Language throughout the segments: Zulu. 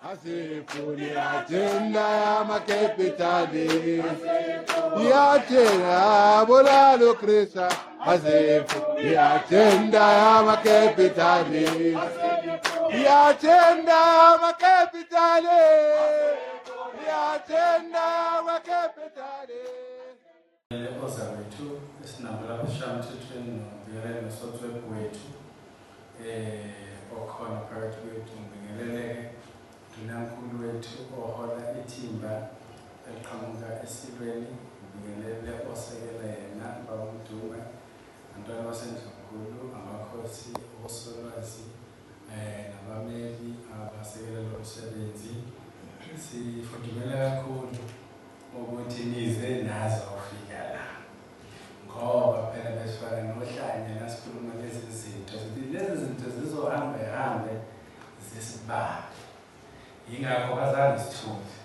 asifuni agenda yamakapitali yathina bulalo Krista asifuni agenda yamakapitali yathenda yamakapitali yathenda yamakapitali Ozawethu esinambula abashamthethweni nobingelele nosotwebhu wethu okhona phakathi kwethu ngibingelele uNkulunkulu wethu ohola ithimba eliqhamuka esilweni ngibingelele osekela yena bawumduma Antwana waseNdlunkulu amakhosi osolwazi nabameli abasekela lo msebenzi sifudumele kakhulu ukuthi nize nazo ufika la ngoba phela besifana nohlanye nasikhuluma lezi zinto zizohambe zisibala ingakho bazange sithuke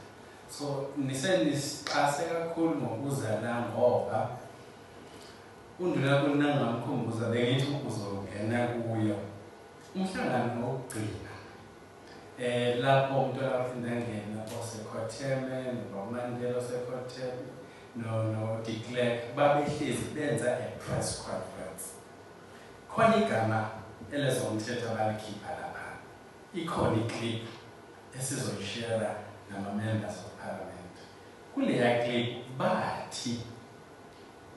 so nisenisiqase kakhulu ngokuza la ngoba uNdlunkulu nangamkhumbuza bengithi uzongena kuyo umhlangano wokugcina lapho umuntu afindangena osekhotheme noMandela osekhotheme no de Klerk babehlezi benza a press conference khona igama elezomthetho abalikhipha lapha ikhona iclip esizoyishare nama-members of parliament kuleya clip bathi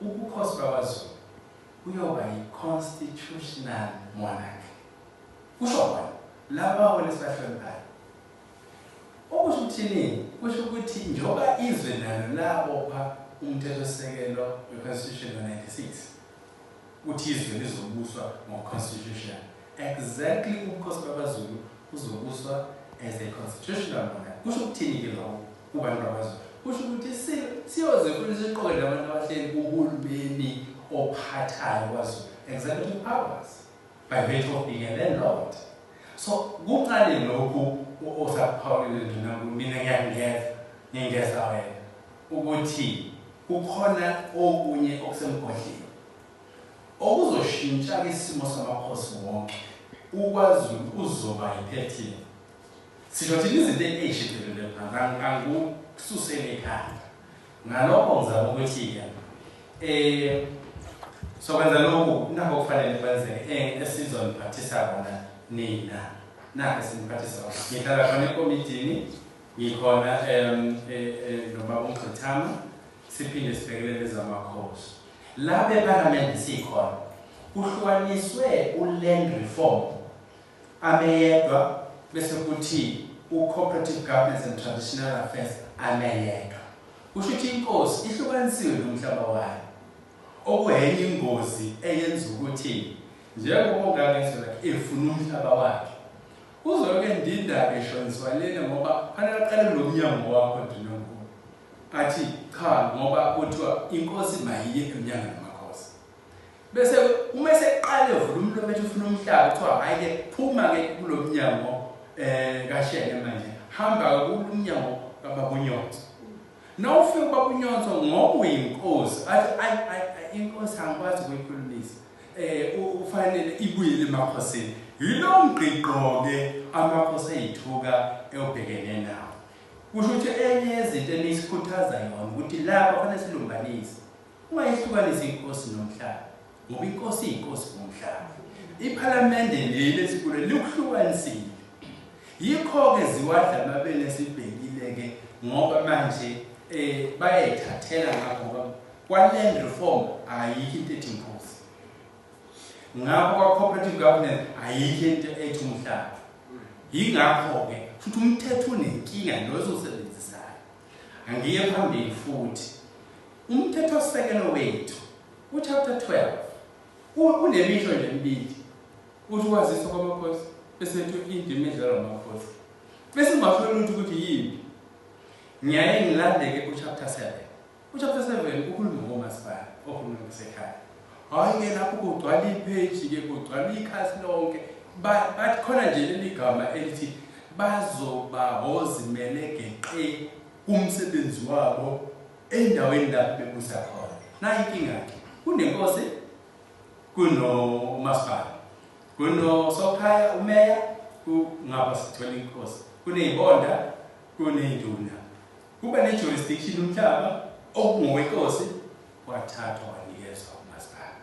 ubukhosi bakwaZulu kuyoba yi-constitutional monarchy kusho kwani laba wena sibahloniphayo okusho ukuthini kusho ukuthi njoba izwe nalo labopha umthethosisekelo we-constitution we-96 uthi izwe lizobuswa ngo-constitution exactly ubukhosi bakwaZulu uzobuswa as a constitutional monarchy kusho ukuthini ke lokho kubantu bakwaZulu kusho ukuthi siyoze futhi siqoke nabantu abahleli kuhulumeni ophathayo kwaZulu executive powers by virtue of being a landlord. So kuqale lokhu osaphawulile Ndlunkulu mina ngiyangeza wena ukuthi kukhona okunye okusemgodleni okuzoshintsha isimo samakhosi wonke ukwaZulu uzoba yi-13 sizothi izinto ezishicilele angususele ekhaya ngalokho ngizama ukuthi so kwenza lokhu nakho kufanele kwenzeke esizoniphathisa bona nina nakho siniphathisa ngihlala khona ekomidini ngikhona nobaba uMgqithama siphinde sibhekelele ezamakhosi la beParliament sikhona kuhlukaniswe uLand Reform ameyedwa bese kuthi uCooperative Governance and Traditional Affairs ameyedwa kusho ukuthi inkosi ihlukanisiwe nomhlaba wayo okuyenye ingozi eyenza ukuthi njengoba ngangezwe efuna umhlaba wakhe uzoke ndindaba eshoniswa lena ngoba fanele aqale lo mnyango wakho Ndlunkulu athi cha ngoba kuthiwa inkosi mayiye emnyango namakhosi bese uma seqale uvula umlomo ethi ufuna umhlaba kuthiwa hayi ke phuma ke kulo mnyango kaShenge manje hamba kulomnyango kaBabunyonzo nawufika uBabunyonzo ngoba uyinkosi athi inkosi angikwazi ukuyikhulumisa ufanele ibuyele emakhosini yilo mgqiqo-ke amakhosi ayithuka eyobhekene nawo kusho ukuthi enye yezinto enisikhuthaza yona ukuthi lapha kufanele silumbanise ungayihlukanisi inkosi nomhlaba ngoba inkosi iyinkosi ngomhlaba iPhalamende leli esikhule likuhlukanisile yikho-ke ziwadla amabele sibhekile-ke ngoba manje bayayithathela ngakho kwa-Land Reform ayikho into ethi inkosi ngapho kwa-Cooperative Governance ayikho into ethi umhlaba yingakho-ke futhi umthetho unenkinga nozosebenzisayo angiye phambili futhi umthethosisekelo wethu uchapter 12 unemisho nje emibili uthi ukwaziswa kwamakhosi bese ethi indima edlalwa amakhosi bese ngingafuna ukuthi yini ngiyaye ngilandeke kuchapter 7 uchapter 7 ukhuluma ngomasipala okhuluma ngesekhaya hayi ke lapho kugcwala ipage ke kugcwala ikhasi lonke bathi khona nje leli gama elithi bazoba ozimele geqe umsebenzi wabo endaweni lapho bebusa khona nayi inkinga yakhe kunenkosi kunomasipala kunosokhaya umeya ngapha sithola inkosi kuneyibonda, kuneyinduna. Kuba ne-jurisdiction umhlaba okungowekhosi wathathwa wanikezwa umasipala.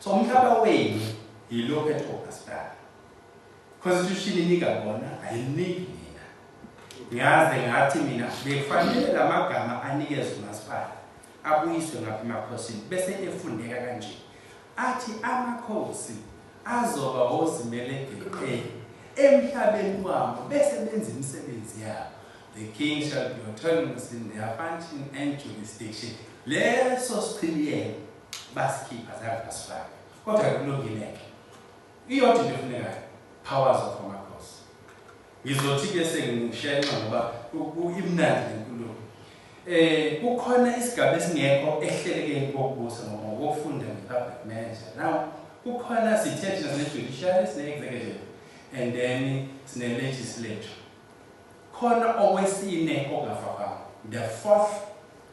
So umhlaba wenu yilo phethe umasipala. Constitution inika bona ayiniki mina. Ngiyazi ngathi mina bekufanele lamagama anikezwe umasipala abuyiswe ngapha emakhosini bese efundeka kanje. Athi amakhosi azoba ozimele geqe emhlabeni wabo bese benza imisebenzi yabo. The king shall be autonomous in their function and jurisdiction. Leso sichibiyelo basikhipha zakubasifaka. Kodwa kulungileke. Iyodwa into efunekayo, powers of amakhosi. Ngizothi-ke sengishela ngoba imnandi lenkulumo. Kukhona isigaba esingekho ehlelekeni kokubusa ngoba ngokufunda nge-public manager. Now, kukhona sithethe sine-judiciary, sine-executive, and then sine-legislature. Khona owesine okungafakwa, the fourth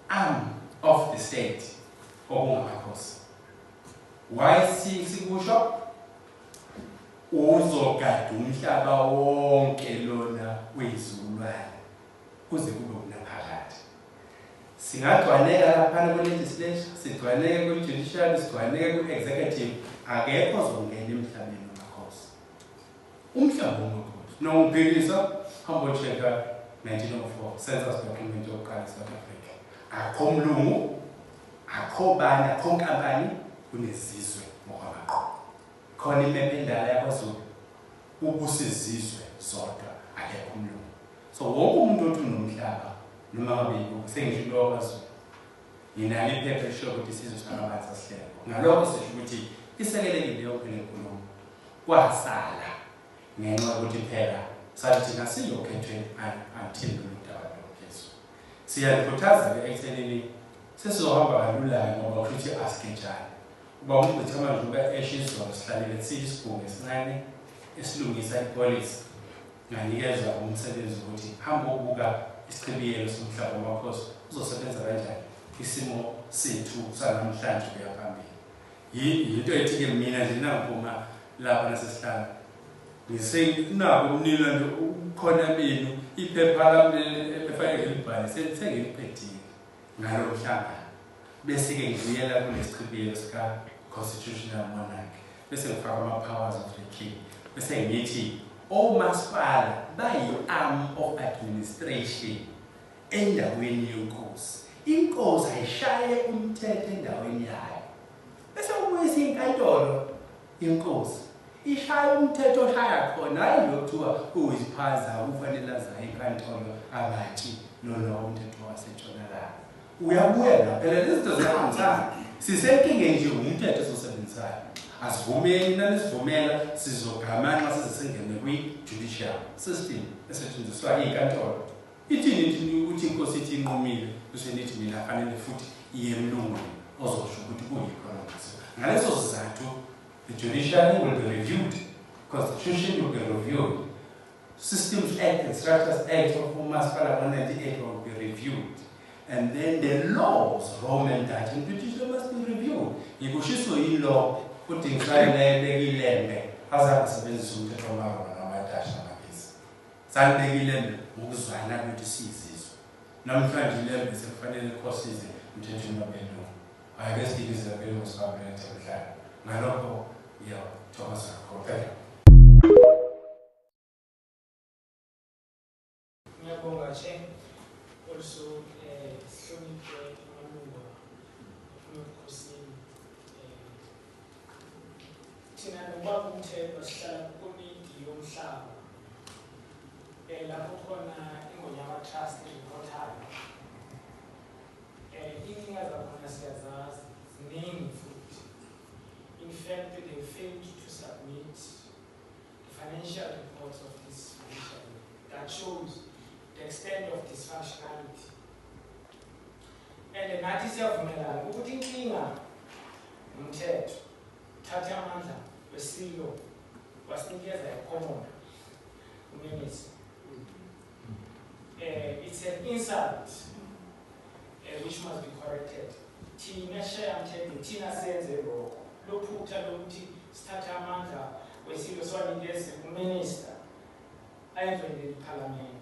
arm of the state okungamakhosi. Why sikusho? Uzogada umhlaba wonke lona wezulwane kuze kube unaphakade. Singagcwaneka lapha ku-legislature, sigcwaneke ku-judiciary, sigcwaneke ku-executive, akekho ozongena emhlabeni wamakhosi. Umhlaba wamakhosi. Nongibhekisa humble checker 1904 census document yokuqala South Africa. Akho mlungu, akho bani, akho nkampani kunezizwe ngokwamaqoqo. Khona imephe endala yaKwaZulu ubusizizwe zodwa akekho umlungu. So wonke umuntu othi unomhlaba noma ngabe sengisho lo kwaZulu yinalo iphepha esho ukuthi isizwe sakaBathi asihlelo. Ngalokho sisho ukuthi isekelekile yonke lenkulumo kwasala ngenxa yokuthi phela sathi thina siyokhethwe until lomdaba lophezulu. Siyalikhuthaza-ke ekuthenini sesizohamba kalula ngoba ukuthi asiketshane. Uba umuntu amadluka eshizwa sihlalele sithi isigungu esincane esilungisa ipolicy nganikezwa umsebenzi ukuthi hamba ubuka isichibiyelo somhlaba wamakhosi uzosebenza kanjani isimo sethu sanamhlanje kuya phambili. Yinto ethi-ke mina nje nangiphuma lapha nasesihlala ngisenako ukunila nje ukhona benu iphepha lami efanele libhale sengiliphetile ngalo mhlangano. Bese-ke ngibuyela kulesichibiyelo sika-constitutional monarch bese ngifaka ama-powers of the king bese ngithi omasipala bayi-arm of administration endaweni yenkosi. Inkosi ayishaye umthetho endaweni yayo bese ubuyisa inkantolo yenkosi ishaya umthetho oshaya khona hayi lokuthiwa uyiziphaza kufanele azayo inkantolo abathi lona umthetho waseNtshonalanga. Uyabuya la phela lezi zinto ziyahambisana. Sisenkingeni nje umthetho esiwusebenzisayo. Asivumeli nanisivumela sizogamanxa size singene kwi-judicial system esetshenziswa inkantolo. Ithini ukuthi inkosi ithi inqumile bese nithi mina fanele futhi iye emlungwini ozosho ukuthi kuyikhona ngaso. Ngaleso sizathu the judiciary will be reviewed, constitution will be reviewed, Systems Act and Structures Act of Umasipala 198 will be reviewed, and then the laws, Roman Dutch and British law must be reviewed. Yikushiso in-law ukuthi ngifanele ilembe azasebenzisa umthetho wamaro namaDashi namabhizi. Sanibeka ilembe ukuzwana ukuthi siyizizwe. Namhlanje ilembe sekufanele ikhosize umthetho wamabelungu. Ayike sidilize belungu sabelethe emhlanje. Ngalokho Thomas Kopela. Ngiyabonga Che, also sihloniphe amalungu obukhosini. Thina nobaba uMthembu sihlala kukomiti yomhlaba. Lapho khona iNgonyama Trust ezikhothayo. Inkinga zakhona siyazazi ziningi futhi. In fact, they failed to submit the financial reports of this financial year that shows the extent of dysfunctionality. And nathi siyavumelana ukuthi inkinga umthetho thatha amandla wesilo wasinikeza ikhomona uMenis. It's an insult which must be corrected. Thina shayamthetho thina senze lokho. Lophutha lokuthi sithatha amandla wesilo swanikeze uMinister ayivele iParliament.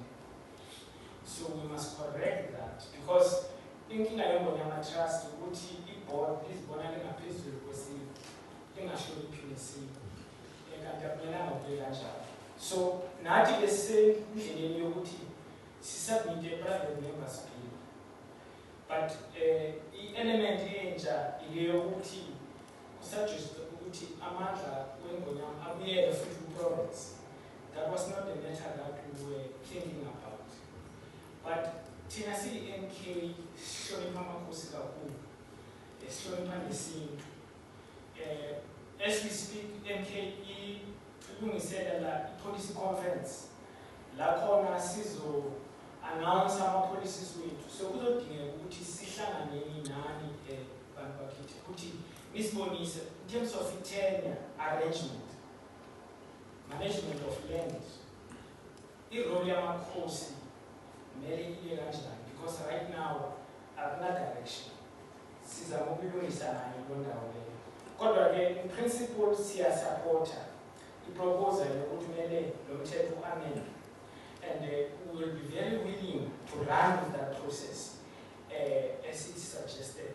So we must correct that because inkinga yembonyama trust ukuthi iboard izibona lingaphezulu kwesimo lingahloniphi nesimo kanti akumelanga kube kanjalo. So nathi besendleleni yokuthi sisubmit a-private members bill, but i-element entsha ile yokuthi kusuggest ukuthi amandla wengonyama abuyele futhi ku-province. That was not the matter that we were thinking about. But thina siyi-MK sihlonipha amakhosi kakhulu, sihlonipha nesintu. As we speak, MK ilungiselela i-policy conference la khona sizo announce ama-policies wethu. So kuzodingeka ukuthi sihlanganeni nani bantu bakithi ukuthi nisibonise in terms of tenure arrangement, management of land, irole yamakhosi kumele ibe kanjani, because right now akuna direction. Sizama ukulungisa nayo lo ndawo leyo. Kodwa-ke in principle siyasupporta i-proposal yokuthi kumele lo mthetho u-amendwe, and we will be very willing to run with that process as it suggested